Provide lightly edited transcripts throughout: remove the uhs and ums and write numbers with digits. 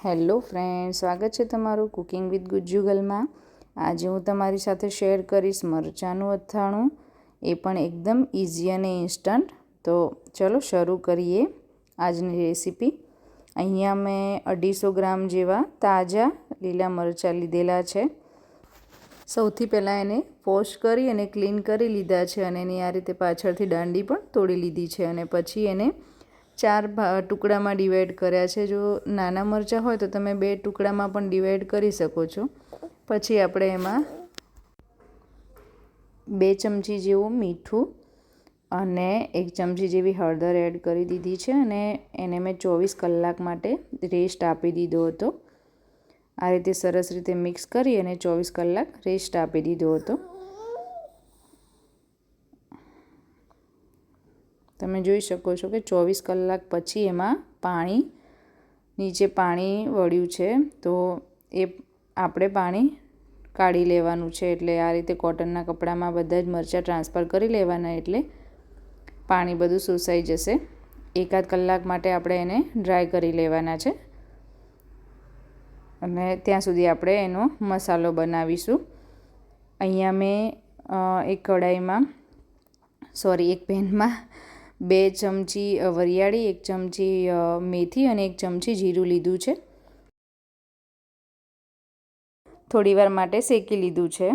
Hello friend, સ્વાગત છે તમારું કુકિંગ વિથ ગુજ્જુગલમાં। આજે હું તમારી સાથે શેર કરીશ મરચાંનું અથાણું, એ પણ એકદમ ઇઝી અને ઇન્સ્ટન્ટ। તો ચલો શરૂ કરીએ આજની રેસીપી। અહીંયા મેં 250 ગ્રામ જેવા તાજા લીલા મરચાં લીધેલા છે। સૌથી પહેલાં એને વોશ કરી અને ક્લીન કરી લીધા છે અને એની આ રીતે પાછળથી દાંડી પણ તોડી લીધી છે અને પછી એને 4 ટુકડામાં ડિવાઈડ કર્યા છે। જો નાના મરચાં હોય તો તમે 2 ટુકડામાં પણ ડિવાઈડ કરી શકો છો। પછી આપણે એમાં 2 ચમચી જેવું મીઠું અને 1 ચમચી જેવી હળદર એડ કરી દીધી છે અને એને મેં 24 કલાક માટે રેસ્ટ આપી દીધો હતો। આ રીતે સરસ રીતે મિક્સ કરી અને 24 કલાક રેસ્ટ આપી દીધો હતો। તમે જોઈ શકો છો કે 24 કલાક પછી એમાં નીચે પાણી વળ્યું છે, તો એ આપણે પાણી કાઢી લેવાનું છે। એટલે આ રીતે કોટનના કપડામાં બધા જ મરચાં ટ્રાન્સફર કરી લેવાના, એટલે પાણી બધું સુસાઈ જશે। 1 કલાક માટે આપણે એને ડ્રાય કરી લેવાના છે અને ત્યાં સુધી આપણે એનો મસાલો બનાવીશું। અહીંયા મેં એક પેનમાં 2 ચમચી વરિયાળી, 1 ચમચી મેથી અને 1 ચમચી જીરું લીધું છે। થોડીવાર માટે શેકી લીધું છે।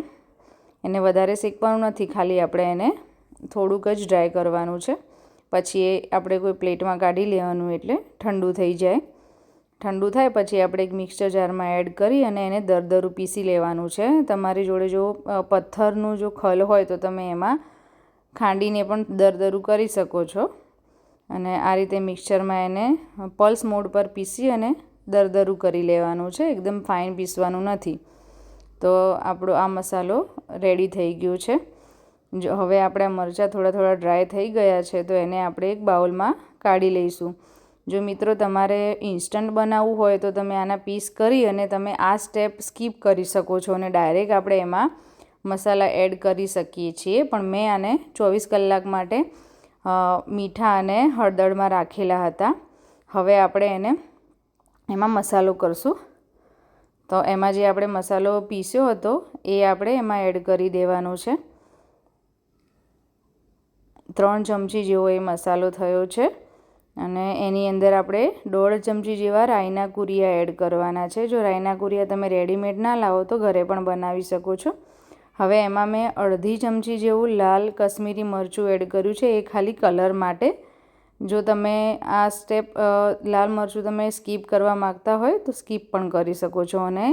એને વધારે શેકવાનું નથી, ખાલી આપણે એને થોડુંક જ ડ્રાય કરવાનું છે। પછી એ આપણે કોઈ પ્લેટમાં કાઢી લેવાનું, એટલે ઠંડુ થઈ જાય। ઠંડુ થાય પછી આપણે એક મિક્સર જારમાં એડ કરી અને એને દરદરું પીસી લેવાનું છે। તમારી જોડે જો પથ્થરનું જો ખલ હોય તો તમે એમાં ખાંડીને પણ દરદરું કરી શકો છો અને આ રીતે મિક્સરમાં એને પલ્સ મોડ પર પીસી અને દરદરું કરી લેવાનું છે। એકદમ ફાઇન પીસવાનું નથી। તો આપણો આ મસાલો રેડી થઈ ગયો છે। જો હવે આપણા મરચાં થોડા ડ્રાય થઈ ગયા છે તો એને આપણે એક બાઉલમાં કાઢી લઈશું। જો મિત્રો તમારે ઇન્સ્ટન્ટ બનાવવું હોય તો તમે આના પીસ કરી અને તમે આ સ્ટેપ સ્કીપ કરી શકો છો અને ડાયરેક્ટ આપણે એમાં મસાલા એડ કરી શકીએ છીએ। પણ મેં આને 24 કલાક માટે મીઠા અને હળદરમાં રાખેલા હતા। હવે આપણે એમાં મસાલો કરશું। તો એમાં જે આપણે મસાલો પીસ્યો હતો એ આપણે એમાં એડ કરી દેવાનો છે। 3 ચમચી જેવો એ મસાલો થયો છે અને એની અંદર આપણે 1.5 ચમચી જેવા રાઈના કુરિયા એડ કરવાના છે। જો રાઈના કુરિયા તમે રેડીમેડ ના લાવો તો ઘરે પણ બનાવી શકો છો। હવે એમાં મેં 1/2 ચમચી જેવું લાલ કશ્મીરી મરચું એડ કર્યું છે, એ ખાલી કલર માટે। જો તમે આ સ્ટેપ લાલ મરચું તમે સ્કીપ કરવા માગતા હોય તો સ્કીપ પણ કરી શકો છો અને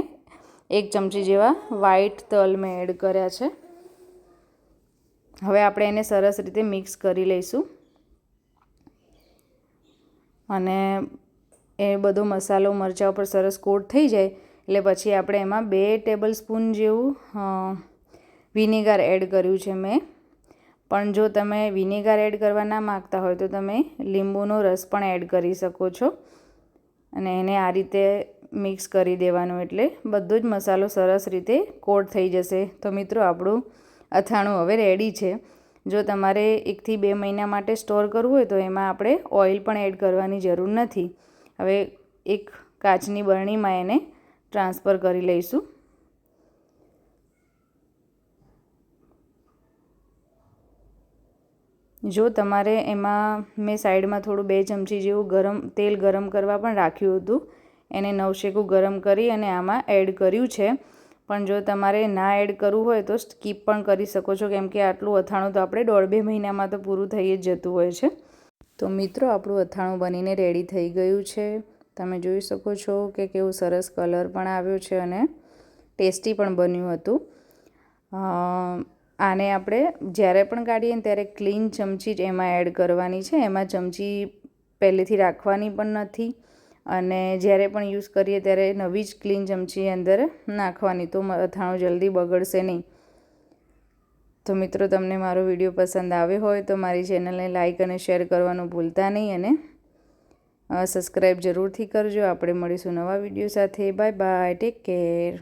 1 ચમચી જેવા વ્હાઈટ તલ મેં એડ કર્યા છે। હવે આપણે એને સરસ રીતે મિક્સ કરી લઈશું અને એ બધો મસાલો મરચાં ઉપર સરસ કોટ થઈ જાય એટલે પછી આપણે એમાં 2 ટેબલ સ્પૂન જેવું વિનેગર એડ કર્યું છે મેં। પણ જો તમે વિનેગર એડ કરવા ના માગતા હોય તો તમે લીંબુનો રસ પણ એડ કરી શકો છો અને એને આ રીતે મિક્સ કરી દેવાનું, એટલે બધો જ મસાલો સરસ રીતે કોટ થઈ જશે। તો મિત્રો આપણું અથાણું હવે રેડી છે। જો તમારે 1 થી 2 મહિના માટે સ્ટોર કરવું હોય તો એમાં આપણે ઓઇલ પણ એડ કરવાની જરૂર નથી। હવે એક કાચની બરણીમાં એને ટ્રાન્સફર કરી લઈશું। જો તમારે એમાં મેં સાઈડમાં થોડું 2 ચમચી જેવું તેલ ગરમ કરવા પણ રાખ્યું હતું, એને નવશેકું ગરમ કરી અને આમાં એડ કર્યું છે। પણ જો તમારે ના એડ કરવું હોય તો સ્કીપ પણ કરી શકો છો, કેમ કે આટલું અથાણું તો આપણે 1.5-2 મહિનામાં તો પૂરું થઈ જ જતું હોય છે। તો મિત્રો આપણું અથાણું બનીને રેડી થઈ ગયું છે। તમે જોઈ શકો છો કે કેવું સરસ કલર પણ આવ્યો છે અને ટેસ્ટી પણ બન્યું હતું। આને આપણે જ્યારે પણ કાઢીએ ને ત્યારે ક્લીન ચમચી જ એમાં એડ કરવાની છે। એમાં ચમચી પહેલેથી રાખવાની પણ નથી અને જ્યારે પણ યુઝ કરીએ ત્યારે નવી જ ક્લીન ચમચી અંદર નાખવાની, તો અથાણું જલ્દી બગડશે નહીં। તો મિત્રો તમને મારો વિડીયો પસંદ આવ્યો હોય તો મારી ચેનલને લાઇક અને શેર કરવાનું ભૂલતા નહીં અને સબસ્ક્રાઈબ જરૂરથી કરજો। આપણે મળીશું નવા વિડીયો સાથે। Bye bye, take care.